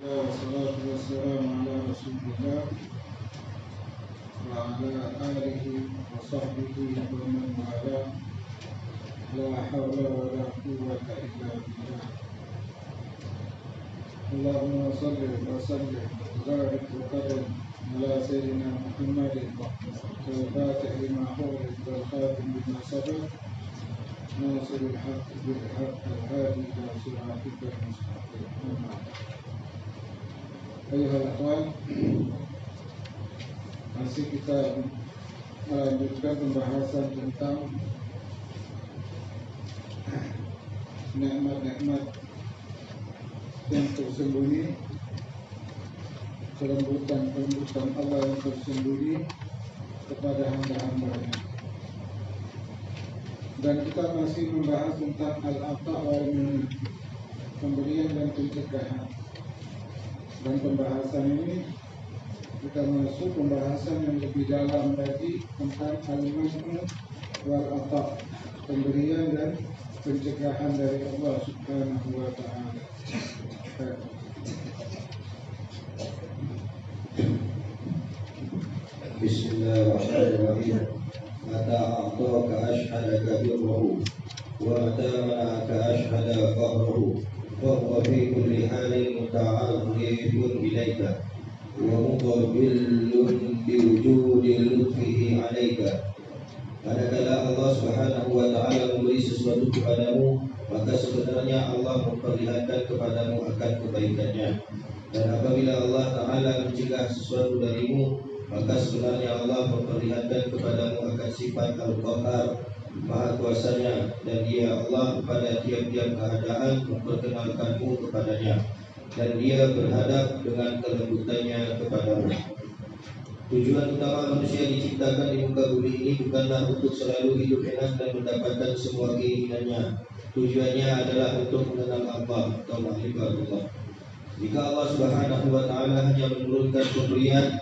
والصلاة والسلام على رسول الله وعلى آله وصحبه ومن والاه لا حول ولا قوة إلا بالله. اللهم صل وسلم وبارك وكرم على سيدنا محمد الفاتح لما حولك والخاتم لما سبق ناصر الحق بالحق الهادي إلى صراطك المستقيم. Ayuhal akhwan, masih kita melanjutkan pembahasan tentang nikmat-nikmat yang tersembunyi, kelembutan Allah yang tersembunyi kepada hamba-hambanya. Dan kita masih membahas tentang al-ata' wal minna, pemberian dan pencegahan. Dan pembahasan ini kita masuk pembahasan yang lebih dalam lagi tentang al-man'u wal ata', pemberian dan pencegahan dari Allah Subhanahu wa ta'ala. Bismillahirrahmanirrahim. Mata a'taka ashhadaka birruhu wa mata mana'aka ashhada qahruhu wa huwa fi kulli halin muta'arrifun ilaika wa muqabbilun biwujudi lutfihi alaika. Manakala Allah Subhanahu wa ta'ala memberi sesuatu kepadamu, maka sebenarnya Allah memperlihatkan kepadamu akan kebaikannya. Dan apabila Allah Ta'ala mencegah sesuatu darimu, maka sebenarnya Allah memperlihatkan kepadamu akan sifat Al-Qahar, Maha Kuasanya, dan Dia Allah pada tiap-tiap keadaan memperkenalkanmu kepadanya, dan Dia berhadap dengan kelembutannya kepadamu. Tujuan utama manusia diciptakan di muka bumi ini bukanlah untuk selalu hidup enak dan mendapatkan semua keinginannya. Tujuannya adalah untuk mengenal Allah atau ma'rifatullah. Jika Allah Subhanahu wa ta'ala hanya menurunkan pemberian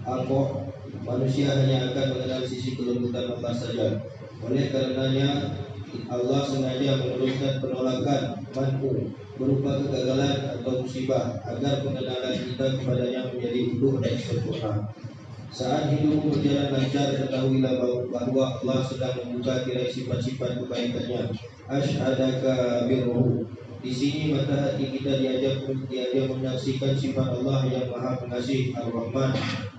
al-Qur'an, manusia hanya akan mengenal sisi kelembutan Allah saja. Oleh karenanya Allah sengaja menurunkan penolakan man'u berupa kegagalan atau musibah agar pengenalan kita kepadanya menjadi utuh dan sempurna. Saat hidupmu berjalan lancar, ketahuilah bahwa Allah sedang membuka tirai sifat-sifat kebaikannya. Ashhadaka birruhu. Di sini mata hati kita diajak menyaksikan sifat Allah yang Maha Pengasih Ar-Rahman,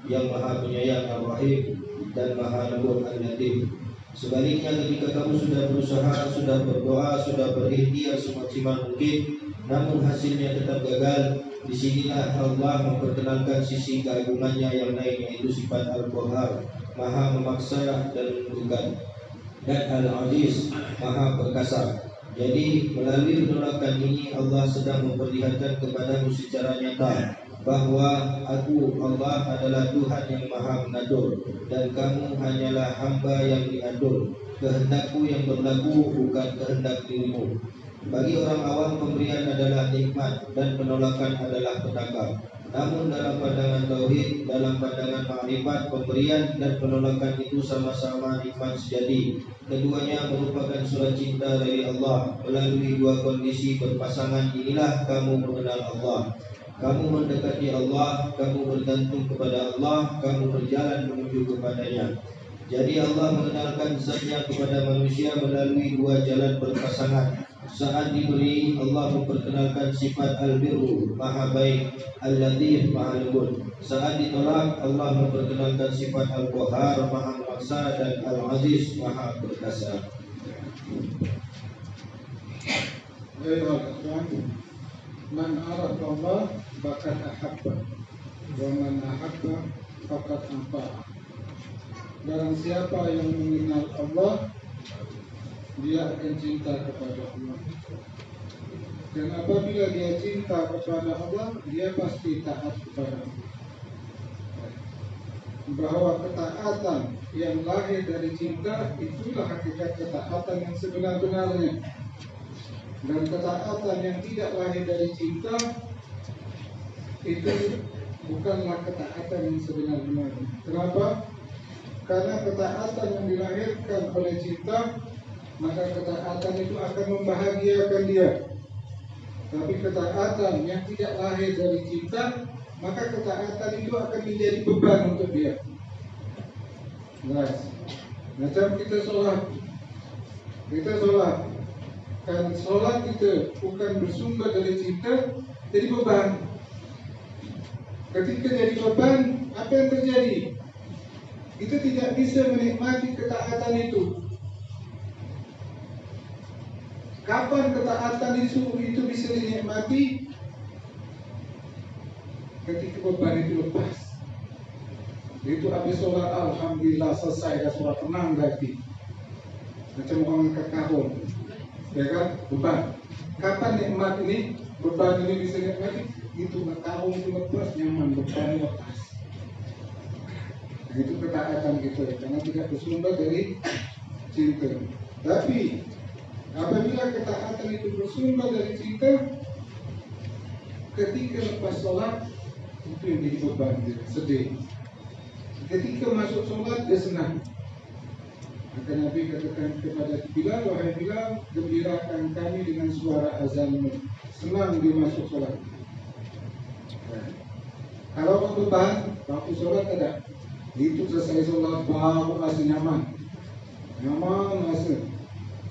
yang Maha Penyayang Ar-Rahim, dan Maha Lembut Al-Latif. Sebaliknya, ketika kamu sudah berusaha, sudah berdoa, sudah berikhtiar semaksimal mungkin, namun hasilnya tetap gagal, disinilah Allah memperkenalkan sisi keagungannya yang lain, yaitu sifat Al-Qahar, Maha Memaksa dan Menentukan, dan Al-Aziz, Maha Perkasa. Jadi melalui penolakan ini Allah sedang memperlihatkan kepadamu secara nyata bahwa Aku Allah adalah Tuhan yang Maha Mengatur, dan kamu hanyalah hamba yang diatur. Kehendakku yang berlaku, bukan kehendak dirimu. Bagi orang awam pemberian adalah nikmat dan penolakan adalah petaka. Namun dalam pandangan tauhid, dalam pandangan makrifat, pemberian dan penolakan itu sama-sama nikmat sejati. Keduanya merupakan surat cinta dari Allah. Melalui dua kondisi berpasangan inilah kamu mengenal Allah. Kamu mendekati Allah, kamu bergantung kepada Allah, kamu berjalan menuju kepadanya. Jadi Allah mengenalkan zatnya kepada manusia melalui dua jalan berpasangan. Saat diberi, Allah memperkenalkan sifat Al-Birru, Maha Baik, Al-Latif, Maha Lembut. Saat ditolak, Allah memperkenalkan sifat Al-Qahar, Maha Memaksa, dan Al-Aziz, Maha Perkasa. Man araf Allah bakat ahabba, wa man ahabba fakat anfa'a. Barang siapa yang mengenal Allah, dia akan cinta kepada Allah. Dan apabila dia cinta kepada Allah, dia pasti taat kepada Allah. Bahwa ketaatan yang lahir dari cinta itulah hakikat ketaatan yang sebenar-benarnya. Dan ketaatan yang tidak lahir dari cinta itu bukanlah ketaatan yang sebenar-benarnya. Kenapa? Karena ketaatan yang dilahirkan oleh cinta, maka ketaatan itu akan membahagiakan dia. Tapi ketaatan yang tidak lahir dari cinta, maka ketaatan itu akan menjadi beban untuk dia. Jelas. Macam kita sholat, kan sholat kita bukan bersumber dari cinta, jadi beban. Ketika jadi beban, apa yang terjadi? Kita tidak bisa menikmati ketaatan itu. Kapan ketaatan itu bisa dinikmati? Ketika beban itu lepas. Itu habis sholat, alhamdulillah selesai, dah sholat tenang berarti. Macam orang angkat karung, ya kan? Beban. Kapan nikmat ini? Beban ini bisa dinikmati? Itu karung itu lepas, nyaman, beban lepas. Nah, itu ketaatan kita, karena tidak bersumber dari cinta. Tapi apabila ketaatan itu bersumber dari cinta, ketika lepas sholat itu yang jadi beban, dia sedih. Ketika masuk sholat dia senang. Maka Nabi katakan kepada Bilal, wahai Bilal, gembirakan kami dengan suara azanmu. Senang dia masuk sholat. Kalau beban, waktu sholat ada. Itu selesai sholat baru rasa nyaman. Nyaman rasa.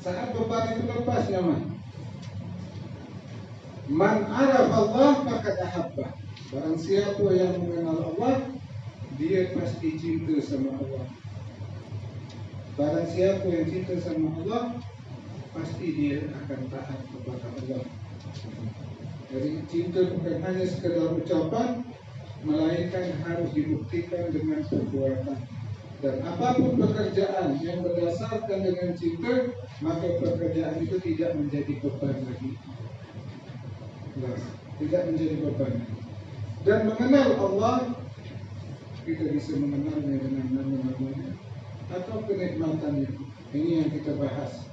Saat beban itu lepas nyaman. Man araf Allah maka ahabba. Barang siapa yang mengenal Allah, dia pasti cinta sama Allah. Barang siapa yang cinta sama Allah, pasti dia akan taat kepada Allah. Jadi cinta bukan hanya sekedar ucapan, melainkan harus dibuktikan dengan perbuatan. Dan apapun pekerjaan yang berdasarkan dengan cinta, maka pekerjaan itu tidak menjadi beban lagi. Tidak menjadi beban. Dan mengenal Allah, kita bisa mengenalnya dengan nama-namanya atau kenikmatannya. Ini yang kita bahas.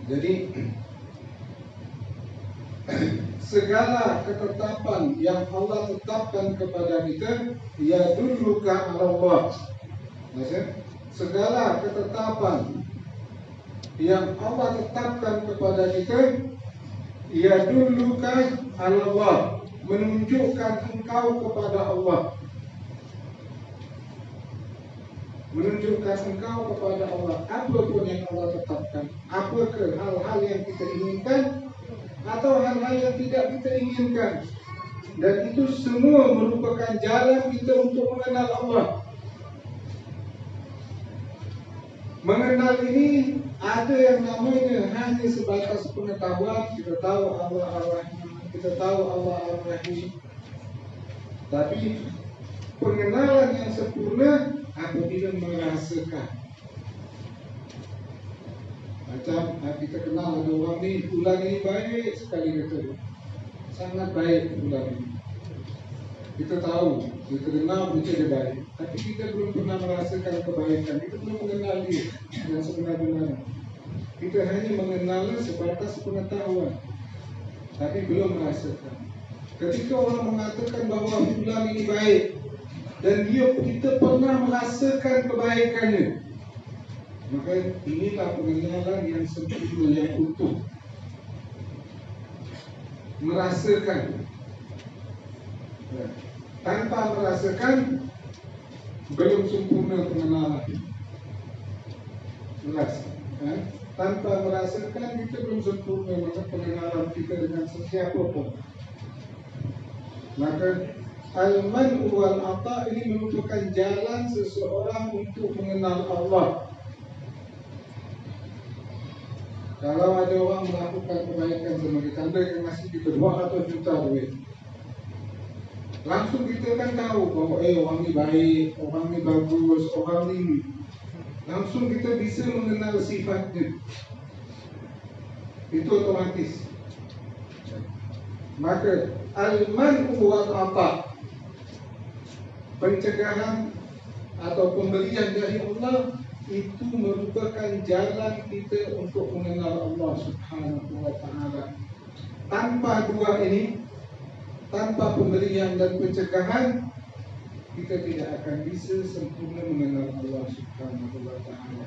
Jadi segala ketetapan yang Allah tetapkan kepada kita, ya duluka Allah. Segala ketetapan yang Allah tetapkan kepada kita, ya duluka Allah, menunjukkan engkau kepada Allah. Menunjukkan engkau kepada Allah. Apapun yang Allah tetapkan, apakah hal-hal yang kita inginkan atau hal-hal yang tidak kita inginkan, dan itu semua merupakan jalan kita untuk mengenal Allah. Mengenal ini ada yang namanya hanya sebatas pengetahuan. Kita tahu Allah Ar-Rahman, kita tahu Allah Ar-Rahim. Tapi pengenalan yang sempurna apabila merasakan. Macam kita kenal ada orang ni, bulan ini baik sekali kata, sangat baik bulan ini. Kita tahu, kita kenal dia baik, tapi kita belum pernah merasakan kebaikan. Kita belum mengenal dia yang sebenar-benarnya. Kita hanya mengenalnya sebatas pengetahuan, tapi belum merasakan. Ketika orang mengatakan bahawa bulan ini baik, dan kita pernah merasakan kebaikannya, maka inilah pengenalan yang sempurna, yang utuh. Merasakan. Tanpa merasakan, belum sempurna pengenalan. Jelas. Tanpa merasakan, kita belum sempurna maka pengenalan kita dengan sesiapa pun. Maka al-man'u wal ata ini merupakan jalan seseorang untuk mengenal Allah. Kalau ada orang melakukan kebaikan sama kita, anda yang ngasih kita 200 juta duit, langsung kita kan tahu bahwa orang ni baik, orang ni bagus, orang ni, langsung kita bisa mengenal sifatnya. Itu otomatis. Maka al-man'u wal ata, pencegahan atau pemberian dari Allah, itu merupakan jalan kita untuk mengenal Allah Subhanahu wa ta'ala. Tanpa dua ini, tanpa pemberian dan pencegahan, kita tidak akan bisa sempurna mengenal Allah Subhanahu wa ta'ala.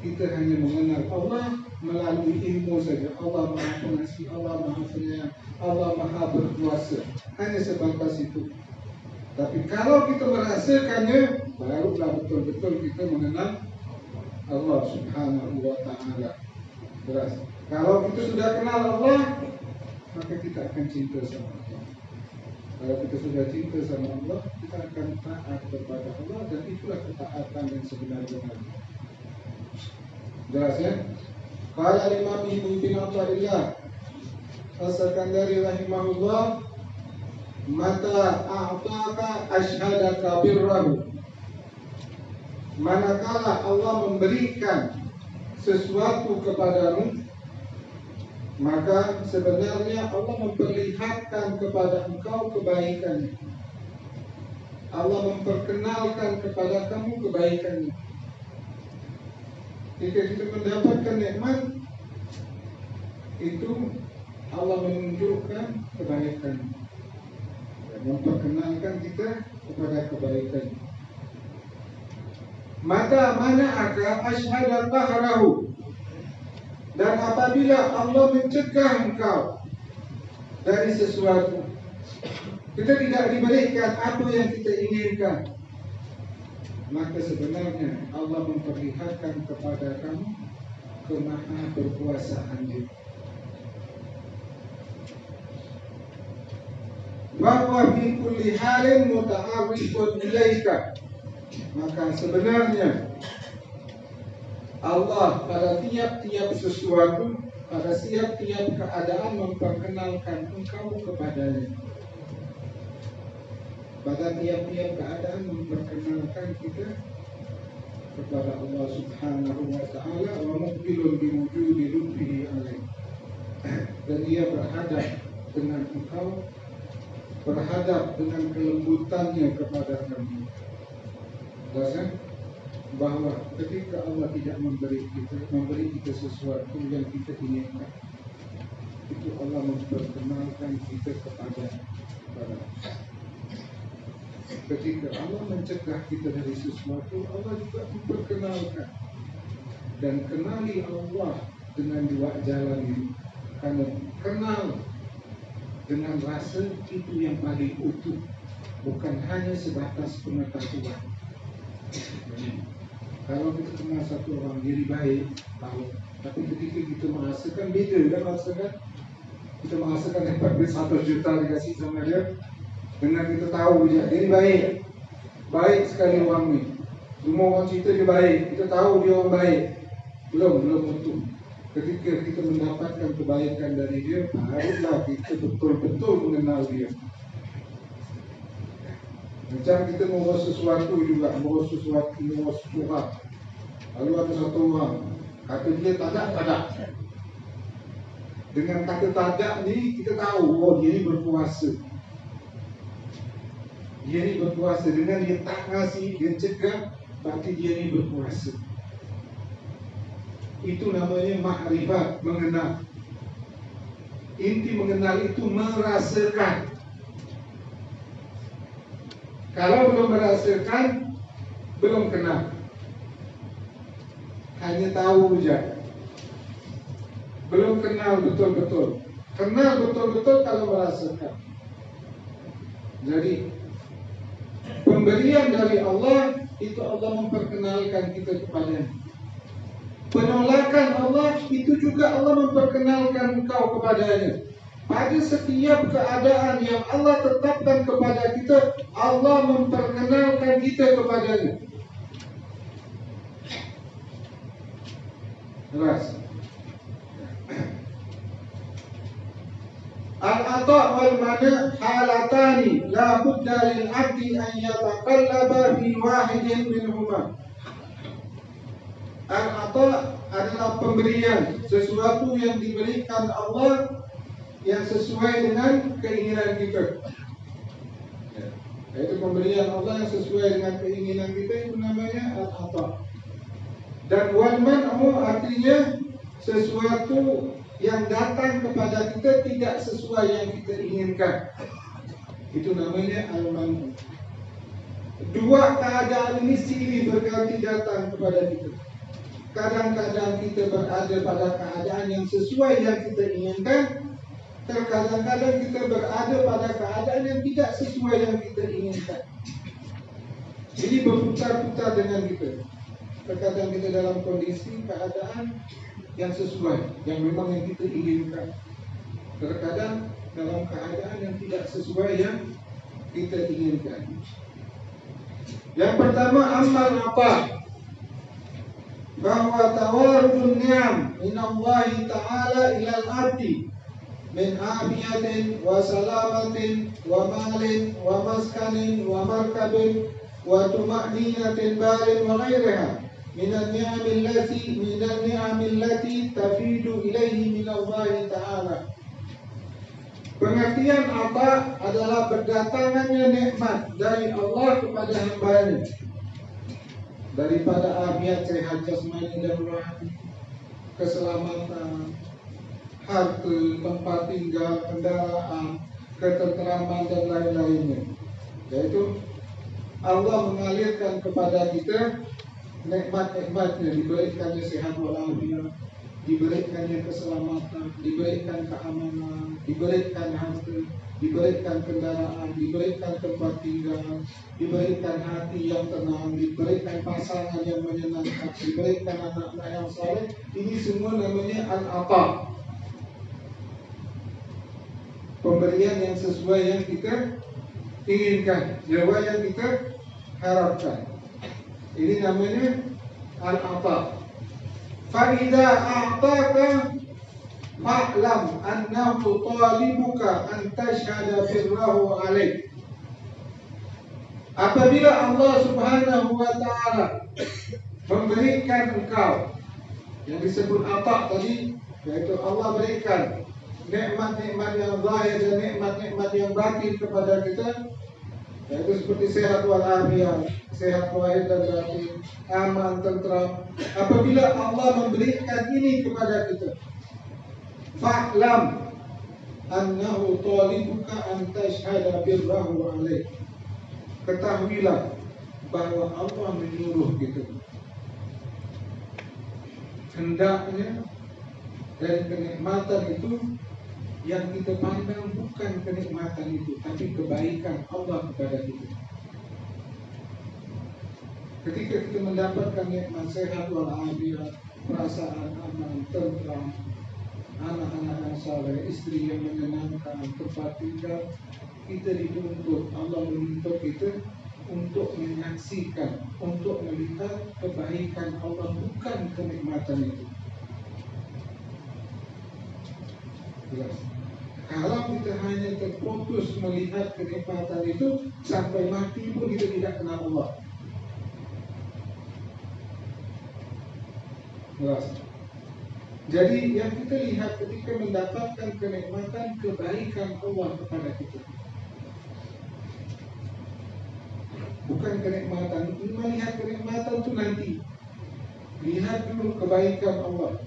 kita hanya mengenal Allah melalui ilmu saja. Allah Maha Pengasih, Allah Maha Penyayang, Allah Maha Berkuasa. Hanya sebatas itu. Tapi kalau kita merasakannya, barulah betul-betul kita mengenal Allah Subhanahu wa Ta'ala. Jelas. Kalau kita sudah kenal Allah, maka kita akan cinta sama Allah. Kalau kita sudah cinta sama Allah, kita akan taat kepada Allah, dan itulah ketaatan yang sebenar-benarnya. Jelas ya? Qala Imam Ibnu Athaillah As-Sakandari rahimahullah, mata a'taka ashhadaka birrahu, manakala Allah memberikan sesuatu kepadamu, maka sebenarnya Allah memperlihatkan kepada engkau kebaikannya. Allah memperkenalkan kepada kamu kebaikannya. Jika kita mendapatkan nikmat, itu Allah menunjukkan kebaikannya, memperkenalkan kita kepada kebaikannya. Mata mana aga asyhada qahrahu, dan apabila Allah mencegah engkau dari sesuatu, kita tidak diberikan apa yang kita inginkan, maka sebenarnya Allah memperlihatkan kepada kamu kemaha berkuasaan Dia. Bahwa fi kulli halin muta'arrifun ilaika, maka sebenarnya Allah pada tiap-tiap sesuatu, pada tiap-tiap keadaan memperkenalkan engkau kepadanya. Pada tiap-tiap keadaan memperkenalkan kita kepada Allah Subhanahu wa Ta'ala, wa muqbilun bi wujudi lutfihi alaih. Dan Dia berhadap dengan engkau, berhadap dengan kelembutannya kepada kamu. Jelas, bahwa ketika Allah tidak memberi kita sesuatu yang kita inginkan, itu Allah memperkenalkan kita kepada. Ketika Allah mencegah kita dari sesuatu, Allah juga memperkenalkan. Dan kenali Allah dengan dua jalan ini. Karena kenal dengan rasa itu yang paling utuh, bukan hanya sebatas pengetahuan. Kalau kita kenal satu orang jadi baik, tahu. Tapi ketika kita merasakan, beda kan merasakan. Kita merasakan dapat duit 100 juta dikasih sama dia, dengan kita tahu dia baik, baik sekali orang ni. Semua orang cerita dia baik, kita tahu dia orang baik. Belum utuh. Ketika kita mendapatkan kebaikan dari dia, barulah kita betul-betul mengenal dia. Macam kita mengurus sesuatu juga, mengurus sesuatu. Lalu ada satu orang kata dia tadak. Dengan kata tadak ni kita tahu, oh dia ni berkuasa. Dia ni berkuasa. Dengan dia tak ngasih, dia cegah, berarti dia ni berkuasa. Itu namanya makrifat, mengenal. Inti mengenal itu merasakan. Kalau belum merasakan, belum kenal. Hanya tahu saja. Belum kenal betul-betul. Kenal betul-betul kalau merasakan. Jadi pemberian dari Allah itu Allah memperkenalkan kita kepadanya. Penolakan Allah itu juga Allah memperkenalkan engkau kepadanya. Pada setiap keadaan yang Allah tetapkan kepada kita, Allah memperkenalkan kita kepadanya. Jelas. Al-ata' wal mana' halatani la budda lil 'abdi an yataqallaba fi wahidin minhuma. Al-ata' adalah pemberian, sesuatu yang diberikan Allah yang sesuai dengan keinginan kita. Itu pemberian Allah yang sesuai dengan keinginan kita, itu namanya al-ata'. Dan wal man'u artinya sesuatu yang datang kepada kita tidak sesuai yang kita inginkan. Itu namanya al-man'u. Dua keadaan ini silih berganti datang kepada kita. kadang-kadang kita berada pada keadaan yang sesuai yang kita inginkan, terkadang-kadang kita berada pada keadaan yang tidak sesuai yang kita inginkan. Jadi berputar-putar dengan kita. Terkadang kita dalam kondisi keadaan yang sesuai, yang memang yang kita inginkan. Terkadang dalam keadaan yang tidak sesuai yang kita inginkan. Yang pertama, amal apa? Bahwa tawarudun ni'am minallahi ta'ala ilal abdi min afiyatin wa salamatin wa malin wa maskanin wa markabin wa tuma'ninatin barin wa ghairiha minan ni'amil lati tafidu ilaihi minallahi ta'ala. Pengertian apa adalah berdatangannya nikmat dari Allah kepada hamba-Nya, daripada afiat, sehat jasmani dan rohani, keselamatan, harta, tempat tinggal, kendaraan, ketenteraman dan lain-lainnya. Yaitu Allah mengalirkan kepada kita nikmat-nikmatnya, diberikannya sehat walafiat, diberikannya keselamatan, diberikan keamanan, diberikan harta, diberikan kendaraan, diberikan tempat tinggal, diberikan hati yang tenang, diberikan pasangan yang menyenangkan, diberikan anak-anak yang saleh. Ini semua namanya al-ata, pemberian yang sesuai yang kita inginkan, jawa yang kita harapkan. Ini namanya al-ata. فَإِذَا أَعْطَاكَ فَاعْلَمْ أَنَّهُ طَالِبُكَ أَنْ تَشْهَدَ بِرَّهُ عَلَيْكَ. Apabila Allah Subhanahu wa Ta'ala memberikan engkau yang disebut ata tadi, yaitu Allah berikan nikmat-nikmat yang zahir dan nikmat-nikmat yang batin kepada kita, yaitu seperti sehat walafiat, sehat lahir dan batin, aman, tentram. Apabila Allah memberikan ini kepada kita, fa'lam annahu talibuka an tashhada birrahu alaik. Ketahuilah bahwa Allah menyuruh kita, hendaknya dari kenikmatan itu yang kita pandang bukan kenikmatan itu, tapi kebaikan Allah kepada kita. Ketika kita mendapatkan nikmat sehat walafiat, perasaan aman, tentram, anak-anak yang saleh, istri yang menyenangkan, tempat tinggal, kita dituntut, Allah menuntut kita untuk menyaksikan, untuk melihat kebaikan Allah, bukan kenikmatan itu. Jelas. Kalau kita hanya terfokus melihat kenikmatan itu, sampai mati pun kita tidak kenal Allah. Jelas. Jadi yang kita lihat ketika mendapatkan kenikmatan, kebaikan Allah kepada kita, bukan kenikmatan. Melihat kenikmatan itu nanti, lihat dulu kebaikan Allah.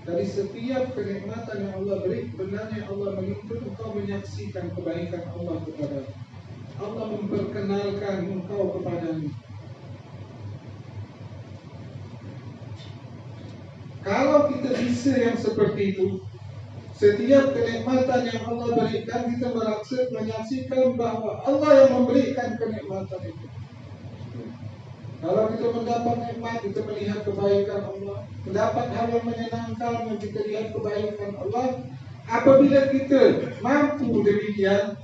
Dari setiap kenikmatan yang Allah beri, benarnya Allah menuntut engkau menyaksikan kebaikan Allah kepada Allah, memperkenalkan engkau kepadanya. Kalau kita bisa yang seperti itu, setiap kenikmatan yang Allah berikan, kita merasa menyaksikan bahwa Allah yang memberikan kenikmatan itu. Kalau kita mendapat nikmat, kita melihat kebaikan Allah, mendapat hal yang menyenangkan, yang kita lihat kebaikan Allah. Apabila kita mampu demikian,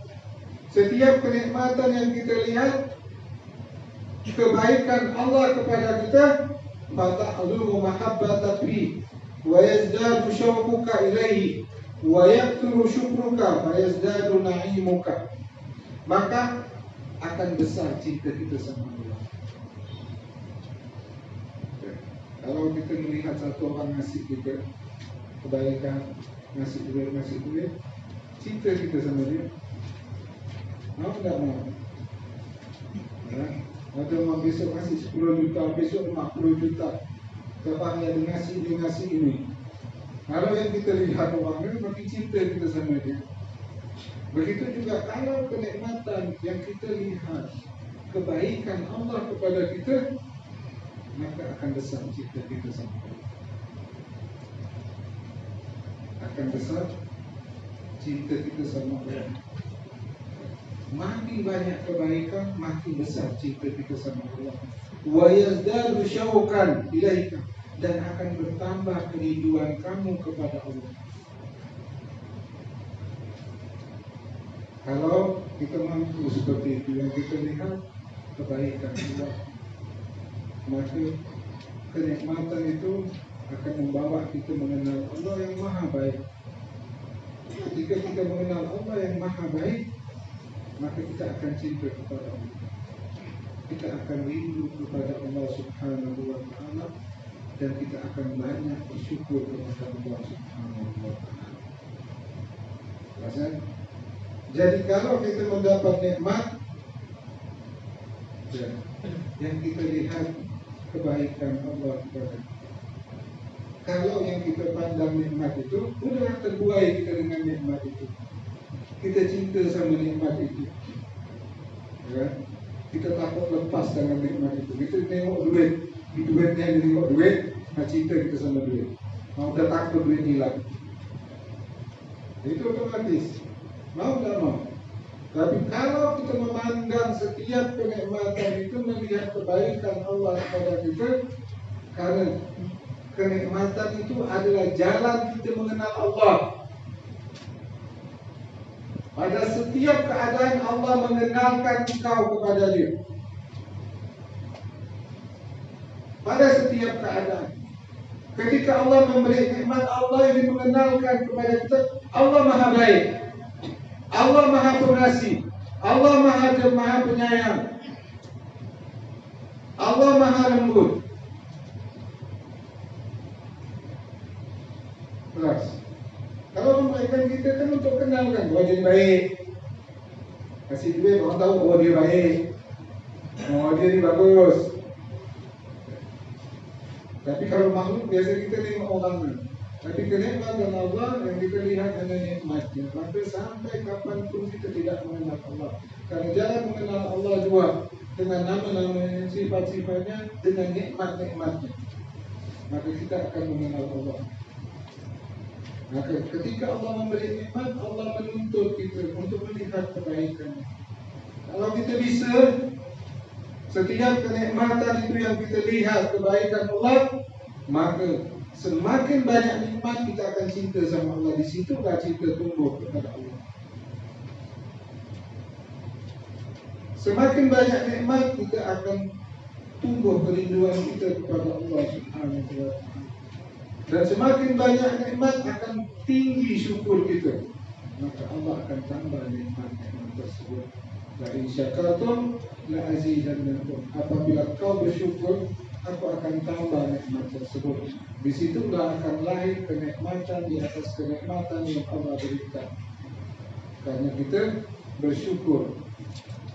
setiap kenikmatan yang kita lihat kebaikan Allah kepada kita, fata'lumu mahabbata fi wa yazdadu syauquka ilaihi wa yakthuru syukruka wa yazdadu na'imuka, maka akan besar cinta kita sama Allah. Kalau kita melihat satu orang ngasih kita kebaikan, ngasih duit, cinta kita sama dia, mau tidak mau? Atau mau besok ngasih 10 juta, besok 50 juta, kapan dia ngasih ini. Kalau yang kita lihat orangnya, makin cinta kita sama dia. Begitu juga kalau kenikmatan yang kita lihat, kebaikan Allah kepada kita, maka akan besar cinta kita sama Allah. Akan besar cinta kita sama Allah. Makin banyak kebaikan, makin besar cinta kita sama Allah. Wa yazdadu syauqan ilaika, dan akan bertambah kerinduan kamu kepada Allah. Kalau kita mampu seperti itu, yang kita lihat kebaikan Allah, maka kenikmatan itu akan membawa kita mengenal Allah yang maha baik. Ketika kita mengenal Allah yang maha baik, maka kita akan cinta kepada Allah. Kita akan rindu kepada Allah Subhanahu wa ta'ala, dan kita akan banyak bersyukur kepada Allah Subhanahu wa ta'ala. Jadi kalau kita mendapat nikmat, yang kita lihat kebaikan Allah kepada kita. Kalau yang kita pandang nikmat itu, udah terbuai kita dengan nikmat itu. Kita cinta sama nikmat itu, ya? Kita takut lepas dengan nikmat itu. Kita tengok duit, di duitnya tengok duit, cinta kita sama duit. Mau tak takut duit hilang, itu otomatis. Mau tak mau. Tapi kalau kita memandang setiap kenikmatan itu, melihat kebaikan Allah kepada kita, karena kenikmatan itu adalah jalan kita mengenal Allah. Pada setiap keadaan Allah mengenalkan engkau kepada Dia. Pada setiap keadaan. Ketika Allah memberi nikmat, Allah yang mengenalkan kepada kita, Allah maha baik, Allah maha pengasih, Allah maha penyayang, Allah maha lembut. Kelas. Kalau memberikan kita kan untuk kenalkan, oh dia baik. Kasih duit, orang tahu, oh dia baik, oh dia ni bagus. Tapi kalau makhluk biasa kita tengok orang ni. Tapi kenikmatan Allah yang kita lihat hanya nikmatnya. Maka sampai kapanpun kita tidak mengenal Allah. Karena jalan mengenal Allah juga dengan nama-nama, sifat-sifatnya, dengan nikmat-nikmatnya. Maka kita akan mengenal Allah. Maka ketika Allah memberi nikmat, Allah menuntut kita untuk melihat kebaikannya. Kalau kita bisa, setiap kenikmatan itu yang kita lihat kebaikan Allah, maka semakin banyak nikmat kita akan cinta sama Allah. Di situlah cinta tumbuh kepada Allah. Semakin banyak nikmat kita akan tumbuh kerinduan kita kepada Allah Subhanahu wa ta'ala. Dan semakin banyak nikmat akan tinggi syukur kita. Maka Allah akan tambah nikmat-nikmat tersebut. La in syakartum la azidannakum. Apabila kau bersyukur, aku akan tambah nikmat tersebut. Di situlah akan lahir kenikmatan di atas kenikmatan yang Allah berikan. Karena kita bersyukur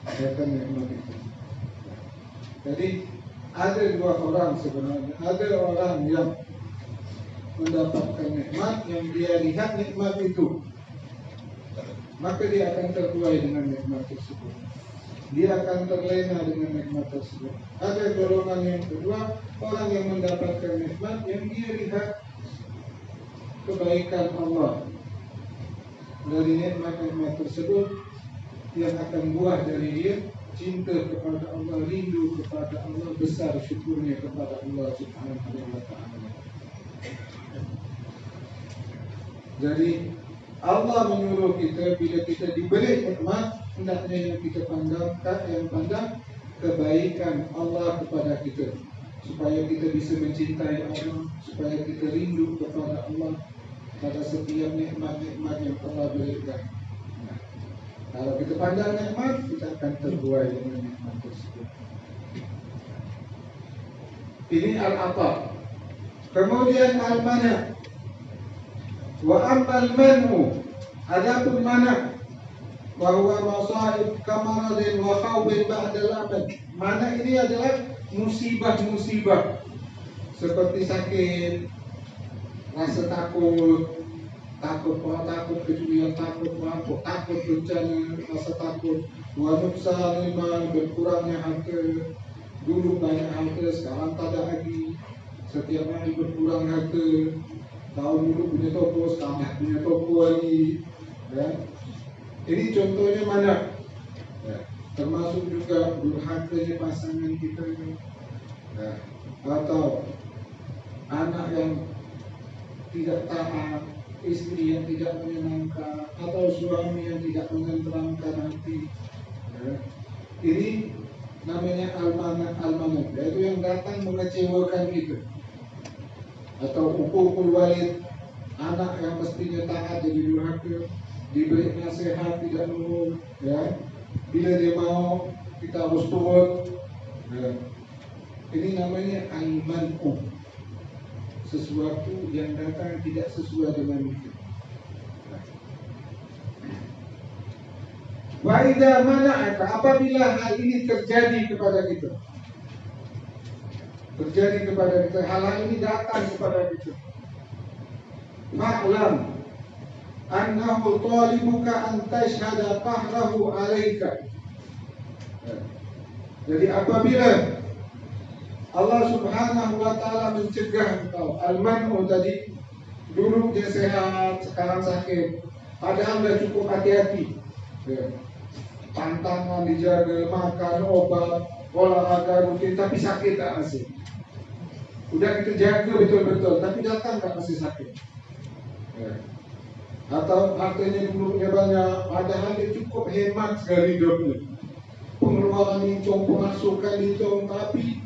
akan nikmat itu. Jadi ada dua orang sebenarnya. Ada orang yang mendapatkan nikmat, yang dia lihat nikmat itu, maka dia akan terbuai dengan nikmat tersebut. Dia akan terlena dengan nikmat tersebut. Ada golongan yang kedua, orang yang mendapatkan nikmat, yang dia lihat kebaikan Allah. Dari nikmat-nikmat tersebut, yang akan buah dari dia cinta kepada Allah, rindu kepada Allah, besar syukurnya kepada Allah Subhanahu wa ta'ala. Jadi Allah menyuruh kita, bila kita diberi nikmat, hendaknya yang kita pandang kebaikan Allah kepada kita, supaya kita bisa mencintai Allah, supaya kita rindu kepada Allah pada setiap nikmat-nikmat yang Allah berikan. Kalau kita pandang nikmat, kita akan terbuai dengan nikmat tersebut. Ini al-ata. Kemudian al-mana. Wa ammal man'u, adapun mana, bahwa masaib kamaradin wa khawbin ba'dal amal. Mana ini adalah musibah-musibah seperti sakit, rasa takut kecuali takut mabuk, takut bencana, rasa takut, wa nuksan iman, berkurangnya harta, Dulu banyak harta, sekarang tak ada lagi. Setiap hari berkurang harta. Tahun dulu punya toko, sekarang tak punya toko lagi. Ya. Ini contohnya mana? Ya. Termasuk juga durhakanya pasangan kita. Ya. Atau anak yang tidak taat, istri yang tidak menyenangkan, atau suami yang tidak menenteramkan hati. Ya. Ini namanya almanah, yaitu yang datang mengecewakan kita. Atau uququl walid, anak yang mestinya taat jadi durhaka, diberi nasihat tidak nurut, ya. Bila dia mau kita harus turut. Ya. Ini namanya al-man'u, sesuatu yang datang tidak sesuai dengan itu. Wa idza mana'aka, apabila hal ini terjadi kepada kita, hal-hal ini datang kepada kita, ma'lam annahu talibuka an tashhada qahrahu 'alaika. Jadi apabila Allah Subhanahu wa taala mencegah engkau, al-man'u tadi, dulu dia sehat, sekarang sakit, padahal sudah cukup hati-hati. Ya. Pantangan dijaga, makan, obat, olahraga rutin, tapi sakit tak masih. Udah kita jaga betul-betul, tapi datang tak masih sakit. Ya. Atau hartanya dulunya banyak, padahal dia cukup hemat sekali hidupnya. Pengeluaran hitung, pemasukan hitung, tapi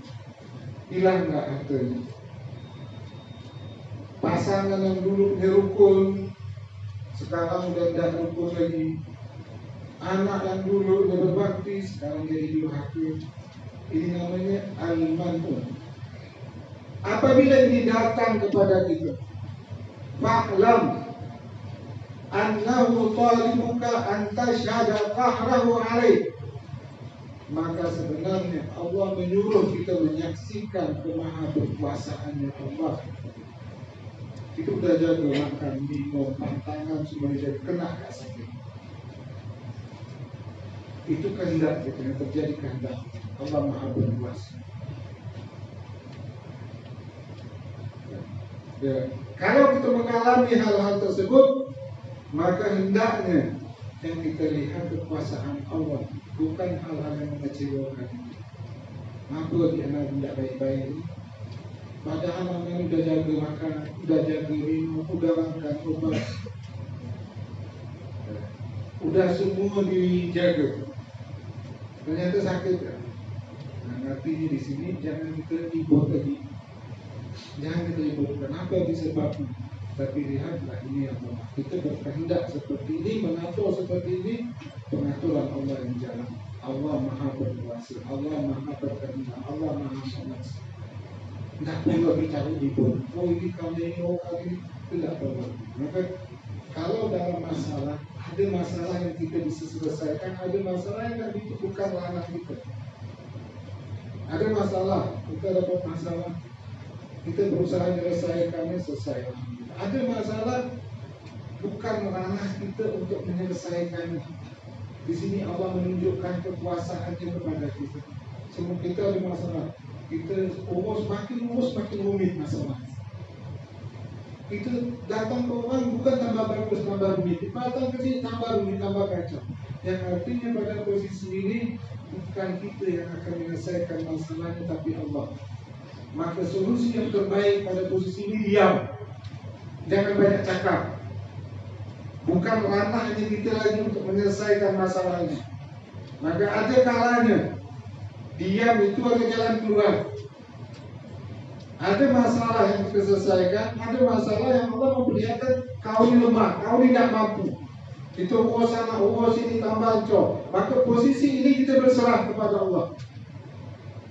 hilang nggak hartanya. Pasangan yang dulu punya rukun, sekarang udah tidak rukun lagi. Anak yang dulu dia berbakti, sekarang jadi durhaka. Ini namanya al-man'u. Apabila ini datang kepada kita, fa'lam annahu talibuka an tashhada qahrahu 'alaik. Maka sebenarnya Allah menyuruh kita menyaksikan kemahaberkuasaannya Allah. Itu udah jaga makan, minum, pantangan, semua jadi kena gak sakit. Itu kehendak gitu, yang terjadi kehendak Allah Maha Berkuasa. Ya. Kalau kita mengalami hal-hal tersebut, maka hendaknya yang kita lihat kekuasaan Allah, bukan hal-hal yang mengecewakan. Apa dia tidak baik-baik? Padahal namanya udah jaga makan, udah jaga minum, udah makan obat, udah semua dijaga. Ternyata sakit kan? Nah, artinya di sini jangan kita ribut lagi. Jangan kita ribut. Kenapa disebabkan? Tapi lihatlah ini Allah. Kita berkehendak seperti ini, mengatur seperti ini, pengaturan Allah yang jalan. Allah Maha Berkuasa, Allah Maha Berkehendak, Allah Maha Menguasa. Tidak perlu bicara ribut. Oh ini kali ini, oh kali ini, tidak perlu. Maka kalau dalam masalah, ada masalah yang kita bisa selesaikan, ada masalah yang itu bukan ranah kita. Ada masalah, kita dapat masalah, kita berusaha menyelesaikannya, selesai. Ada masalah, bukan ranah kita untuk menyelesaikannya. Di sini Allah menunjukkan kekuasaannya kepada kita. Semua kita ada masalah, kita makin rumit masalah. Itu datang ke orang bukan tambah bagus, tambah rumit. Datang ke sini tambah rumit, tambah kacau. Yang artinya pada posisi ini bukan kita yang akan menyelesaikan masalahnya, tapi Allah. Maka solusi yang terbaik pada posisi ini diam. Jangan banyak cakap. Bukan ranahnya kita lagi untuk menyelesaikan masalahnya. Maka ada kalanya diam itu ada jalan keluar. Ada masalah yang kita selesaikan, ada masalah yang Allah memperlihatkan kau ini lemah, kau ini tidak mampu. Itu urus sana, urus ini, tambah cok. Maka posisi ini kita berserah kepada Allah.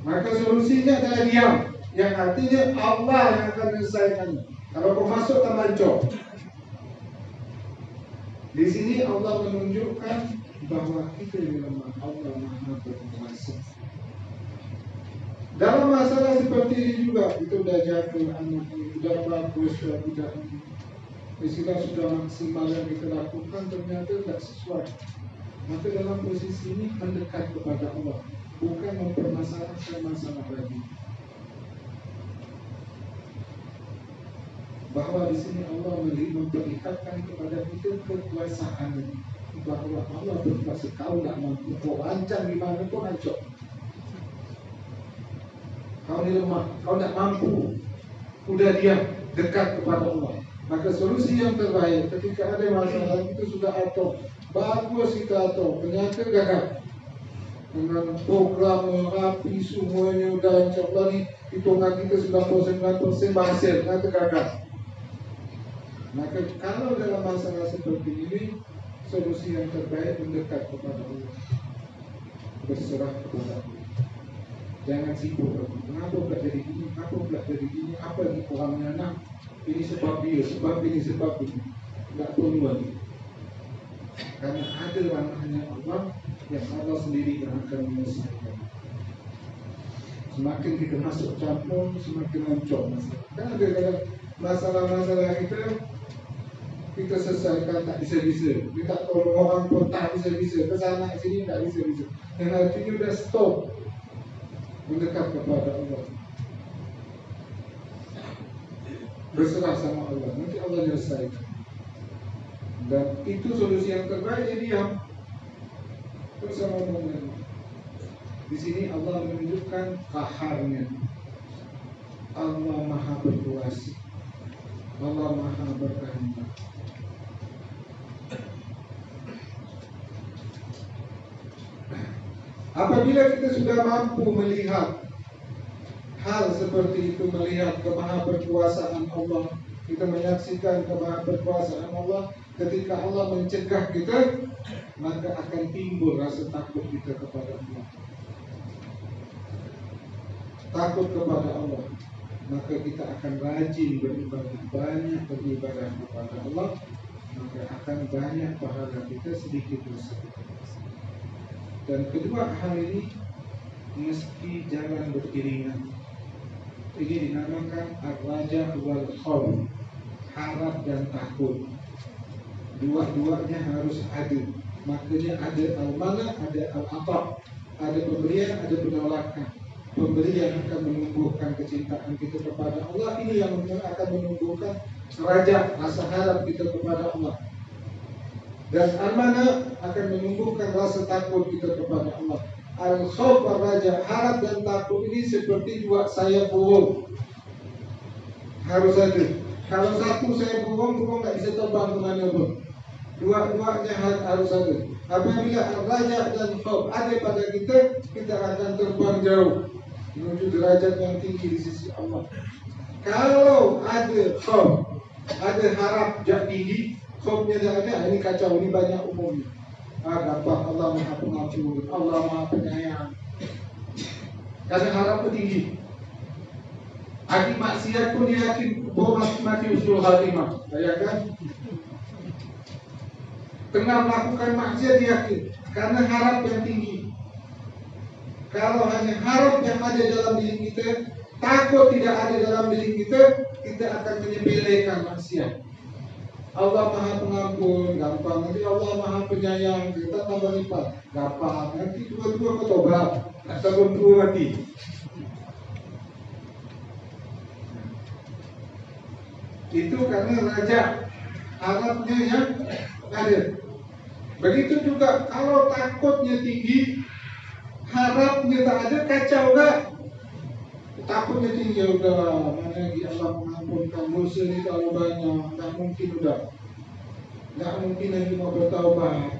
Maka solusinya adalah diam. Yang artinya Allah yang akan menyelesaikannya. Kalau kau masuk tambah cok. Di sini Allah menunjukkan bahwa kita ini lemah, Allah Maha Berkuasa. Dalam masalah seperti ini juga, kita sudah jatuh anak ini, sudah bagus, sudah tidak ini. Istilah sudah maksimal yang kita lakukan ternyata tidak sesuai. Maka dalam posisi ini mendekat kepada Allah, bukan mempermasalahkan masalah lagi. Bahwa di sini Allah memperlihatkan kepada kita kekuasaan, bahwa Allah berkuasa. Kau tak mampu, kau ancam di mana pun hancur. Kau ni lemah, kau tak mampu, udah diam, dekat kepada Allah. Maka solusi yang terbaik ketika ada masalah itu sudah atur, bagus kita atur, ternyata gagal. Dengan program rapi semuanya udah insyaAllah ni hitungan kita 99% berhasil, ternyata gagal. Maka kalau dalam masalah seperti ini, solusi yang terbaik mendekat kepada Allah, berserah kepada Allah. Jangan sibuk lagi. Kenapa pula jadi gini? Apa pula jadi gini? Apa ni orangnya nak? Ini sebab dia, sebab ini, sebab ini. Tak perlu lagi. Karena ada ranahnya Allah yang Allah sendiri yang akan menyelesaikan. Semakin kita masuk campur, semakin hancur masalah. Kan ada dalam masalah-masalah kita selesaikan tak bisa-bisa. Kita tak tolong orang pun tak bisa-bisa. Kesana sini tak bisa-bisa. Dan artinya dah stop mendekat kepada Allah, berserah sama Allah. Nanti Allah menyelesaikan. Dan itu solusi yang terbaik. Jadi diam bersama Allah. Di sini Allah menunjukkan qaharnya. Allah Maha berkuasa, Allah Maha berkehendak. Apabila kita sudah mampu melihat hal seperti itu, melihat kemahaberkuasaan Allah, kita menyaksikan kemahaberkuasaan Allah, ketika Allah mencegah kita, maka akan timbul rasa takut kita kepada Allah. Takut kepada Allah, maka kita akan rajin beribadah, banyak beribadah kepada Allah, maka akan banyak pahala kita sedikit demi sedikit. Dan kedua hal ini mesti jalan beriringan. Ini dinamakan ar-raja wal khawf, harap dan takut. Dua-duanya harus ada. Makanya ada al-mana, ada al-ata, ada pemberian, ada penolakan. Pemberian akan menumbuhkan kecintaan kita kepada Allah. Ini yang akan menumbuhkan raja, rasa harap kita kepada Allah. Dan al-mana akan menumbuhkan rasa takut kita kepada Allah. Al-khawf ar-raja, harap dan takut ini seperti dua sayap burung. Harus ada. Kalau satu sayap burung tak bisa terbang ke mana pun. Dua-duanya harus ada. Apabila al-raja dan khawf ada pada kita, kita akan terbang jauh menuju derajat yang tinggi di sisi Allah. Kalau ada khawf, ada harap jak tinggi, khawfnya dah ada, ini kacau, ini banyak umumnya. Gampang, Allah Maha Pengampun, Allah Maha Penyayang. Karena harapnya tinggi. Ahli maksiat pun dia yakin bahawa mati usul khatimah. Bayangkan, tengah melakukan maksiat dia yakin karena harap yang tinggi. Kalau hanya harap yang ada dalam diri kita, takut tidak ada dalam diri kita, kita akan menyepelekan maksiat. Allah Maha Pengampun, gampang. Nanti Allah Maha Penyayang, kita tambah lipat, gampang. Nanti dua-dua kau tobat, atau berdua mati. Itu karena raja harapnya yang ada. Begitu juga kalau takutnya tinggi, harapnya tak ada, kacau gak? Takutnya tinggi, udah mana lagi Allah mengampunkan dosa ni terlalu banyak, tak mungkin udah, tak mungkin lagi mau bertaubat.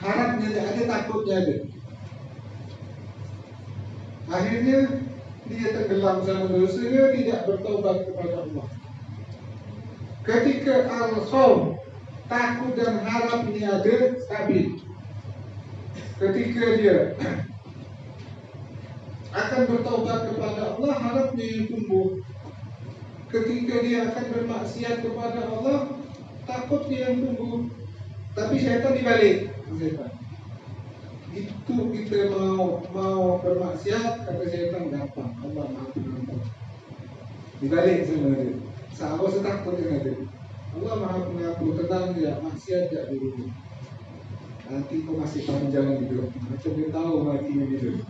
Harapnya tak ada, takutnya ada. Akhirnya dia tenggelam sama dosa, dia tidak bertaubat kepada Allah. Ketika al-khawf, takut dan harap ini ada, stabil. Ketika dia akan bertaubat kepada Allah, harapnya yang tumbuh. Ketika dia akan bermaksiat kepada Allah, takutnya yang tumbuh. Tapi syaitan dibalik. Itu kita mau bermaksiat, kata syaitan gampang, Allah Maha Pengampun. Dibalik semua dia. Sahabat setakut dengan dia. Allah Maha Pengampun, tenang dia, maksiat tak dulu. nanti kau masih panjang hidup, macam dia tahu matinya hidup.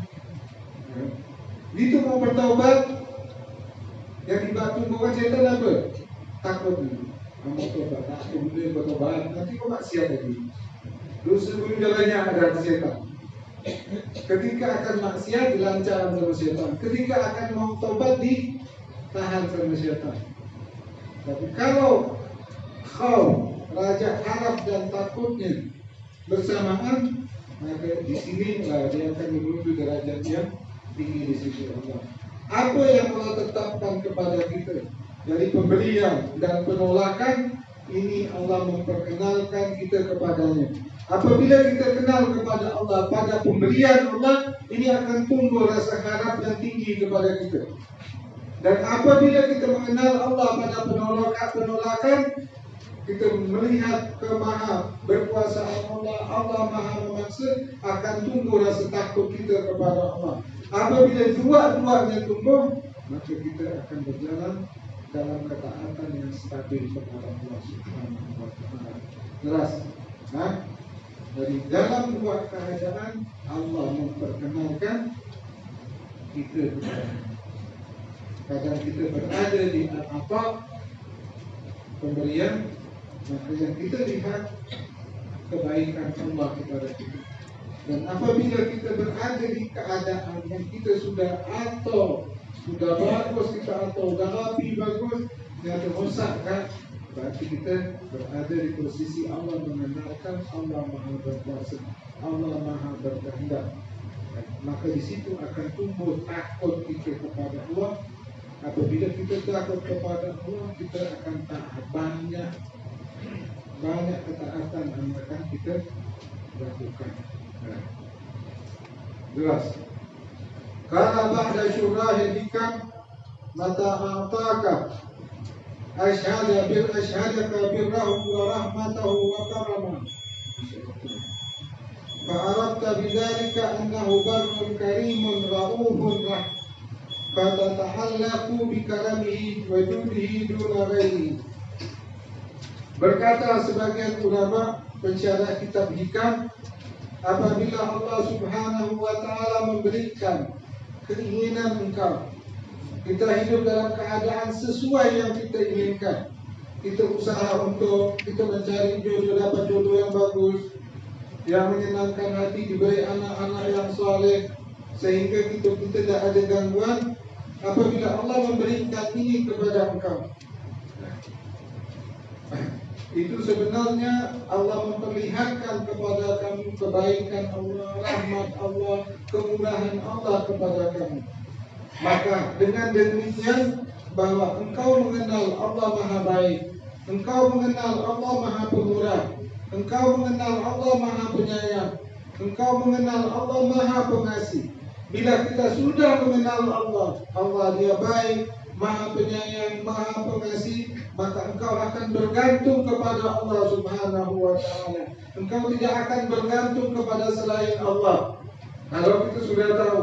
Gitu mau bertaubat, yang dibatu bawa setan apa? Takut nih. Kamu tobat, aku boleh bertobat, nanti kau maksiat lagi. Dosa dulu jalannya ada setan. Ketika akan maksiat dilancarkan sama setan. Ketika akan mau tobat ditahan sama setan. Tapi kalau kau raja harap dan takutnya bersamaan, maka di sini dia akan menuju derajat yang tinggi di sisi Allah. Apa yang Allah tetapkan kepada kita dari pemberian dan penolakan, ini Allah memperkenalkan kita kepadanya. Apabila kita kenal kepada Allah pada pemberian Allah, ini akan tumbuh rasa harap yang tinggi kepada kita. Dan apabila kita mengenal Allah pada penolakan, kita melihat kemaha berkuasaan Allah, Allah maha memaksa, akan tumbuh rasa takut kita kepada Allah. Apabila dua-duanya tumbuh, maka kita akan berjalan dalam ketaatan yang stabil kepada Allah Subhanahu wa Ta'ala. Jelas? Dari dalam dua keadaan Allah memperkenalkan kita kepada. Kadang kita berada di apa pemberian, maka yang kita lihat kebaikan Allah kepada kita. Dan apabila kita berada di keadaan yang kita sudah bagus, kita atau sudah rapi bagus, yang terrosak kan, berarti kita berada di posisi Allah mengenalkan Allah Maha Berkuasa, Allah Maha Berkehendak. Maka di situ akan tumbuh takut kita kepada Allah. Apabila kita takut kepada Allah, kita akan taat, banyak ketaatan yang akan kita lakukan. Jelas. Karena ba'da syurahil hikam mata a'taka ashhadaka birrahu wa rahmatahu wa karama. Fa'arabta bidzalika annahu barrun karimun ra'ufun rahim. Fatatahallaku bikaramihi wa judihi duna ghairihi. Berkata sebagian ulama pensyarah kitab hikam, apabila Allah Subhanahu wa Ta'ala memberikan keinginan engkau, kita hidup dalam keadaan sesuai yang kita inginkan, kita usaha untuk kita mencari jodoh, dapat jodoh yang bagus, yang menyenangkan hati, diberi anak-anak yang soleh, sehingga kita tidak ada gangguan. Apabila Allah memberikan ini kepada engkau, itu sebenarnya Allah memperlihatkan kepada kamu kebaikan Allah, rahmat Allah, kemurahan Allah kepada kamu. Maka dengan demikian bahwa engkau mengenal Allah Maha Baik, engkau mengenal Allah Maha Pemurah, engkau mengenal Allah Maha Penyayang, engkau mengenal Allah Maha Pengasih. Bila kita sudah mengenal Allah, Allah dia baik, Maha Penyayang, Maha Pengasih, maka engkau akan bergantung kepada Allah Subhanahu wa Ta'ala. Engkau tidak akan bergantung kepada selain Allah. Kalau kita sudah tahu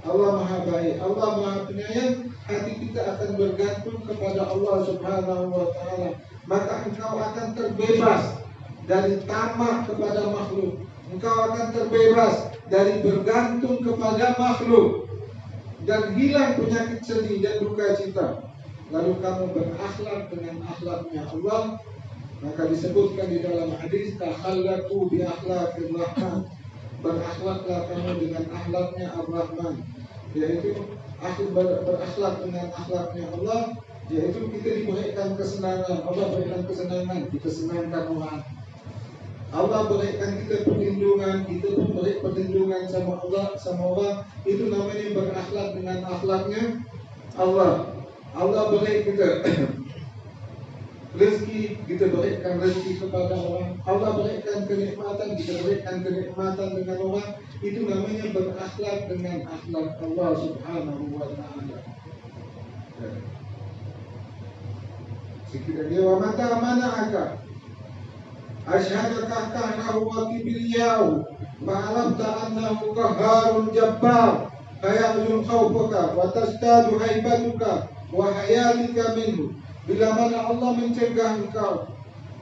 Allah Maha Baik, Allah Maha Penyayang, hati kita akan bergantung kepada Allah Subhanahu wa Ta'ala. Maka engkau akan terbebas dari tamak kepada makhluk. Engkau akan terbebas dari bergantung kepada makhluk dan hilang penyakit sedih dan duka cita. Lalu kamu berakhlak dengan akhlaknya Allah. Maka disebutkan di dalam hadis, takhallaqu bi akhlaqir rahman. Berakhlaklah kamu dengan akhlaknya Ar-Rahman, yaitu berakhlak dengan akhlaknya Allah, yaitu kita diberikan kesenangan. Allah berikan kesenangan, kita senangkan orang. Allah berikan kita perlindungan, kita pun beri perlindungan sama Allah, sama orang. Itu namanya berakhlak dengan akhlaknya Allah. Allah beri kita rezeki, kita berikan rezeki kepada orang. Allah berikan kenikmatan, kita berikan kenikmatan dengan orang. Itu namanya berakhlak dengan akhlak Allah Subhanahu wa Ta'ala. Sekiranya dia wa mata mana'aka asyhadaka kahrahu wa kibriyahu fa'alamta annahu qahharun jabbar fayahzun khawfuka wa tastadu haibatuka wa hayatika minhu. Bila mana Allah mencegah engkau,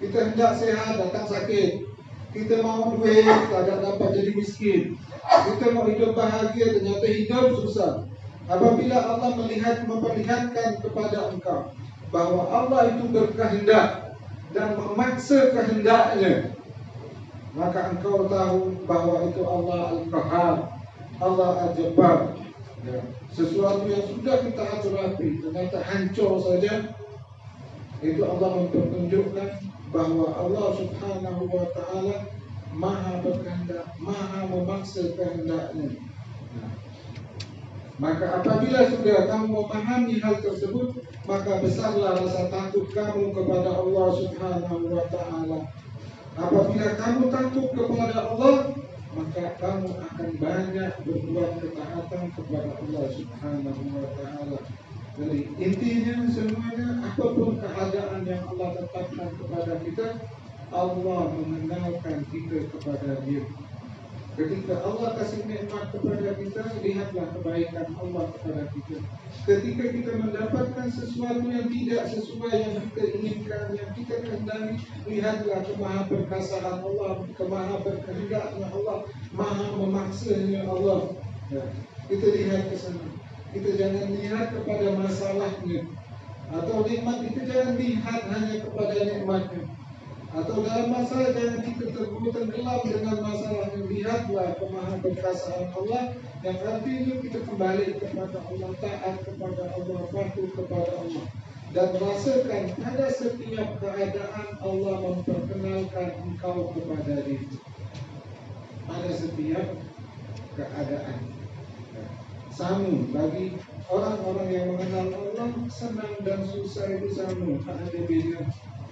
kita hendak sehat, datang sakit, Kita mau duit, tak dapat jadi miskin. Kita mau hidup bahagia, ternyata hidup susah. Apabila Allah memperlihatkan kepada engkau bahwa Allah itu berkehendak dan memaksa kehendaknya, maka engkau tahu bahwa itu Allah Al-Qahar, Allah Al-Jabbar. Ya. Sesuatu yang sudah kita atur rapi ternyata hancur saja. Itu Allah mempertunjukkan bahwa Allah Subhanahu wa Ta'ala Maha berkehendak, Maha memaksa kehendaknya. Nah, maka apabila sudah kamu memahami hal tersebut, maka besarlah rasa takut kamu kepada Allah Subhanahu wa Ta'ala. Apabila kamu takut kepada Allah, maka kamu akan banyak berbuat ketaatan kepada Allah Subhanahu wa Ta'ala. Jadi intinya semuanya, apapun keadaan yang Allah tetapkan kepada kita, Allah mengenalkan kita kepada Dia. Ketika Allah kasih nikmat kepada kita, lihatlah kebaikan Allah kepada kita. Ketika kita mendapatkan sesuatu yang tidak sesuai yang kita inginkan, yang kita kehendaki, lihatlah kemaha perkasaan Allah, kemaha berkehendaknya Allah, maha memaksanya Allah. Ya, kita lihat ke sana. Kita jangan lihat kepada masalahnya atau nikmat, kita jangan lihat hanya kepada nikmatnya. Atau dalam masalah jangan kita tenggelam dengan masalahnya. Lihatlah kemaha perkasaan Allah, yang artinya kita kembali kepada Allah, taat kepada Allah, patuh kepada Allah, dan rasakan pada setiap keadaan Allah memperkenalkan engkau kepada Dia. Pada setiap keadaan sama bagi orang-orang yang mengenal Allah, senang dan susah itu sama, tak ada beda.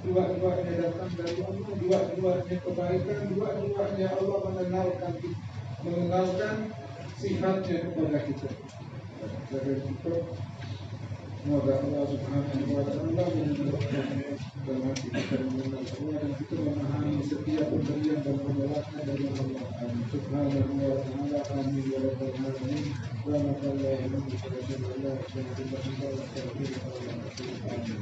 Dua-duanya datang dari Allah, dua-duanya kebaikan, dua-duanya Allah mengenalkan sifatnya kepada kita. Jadi itu semoga Allah Subhanahu wa Ta'ala menunjukkan dalam hati kita mengenal Allah dan kita memahami setiap pemberian dan penolakan dari Allah Subhanahu wa Ta'ala. Amin ya rabbal alamin. Wa ma qala ya rabbi sallallahu alaihi wa sallam.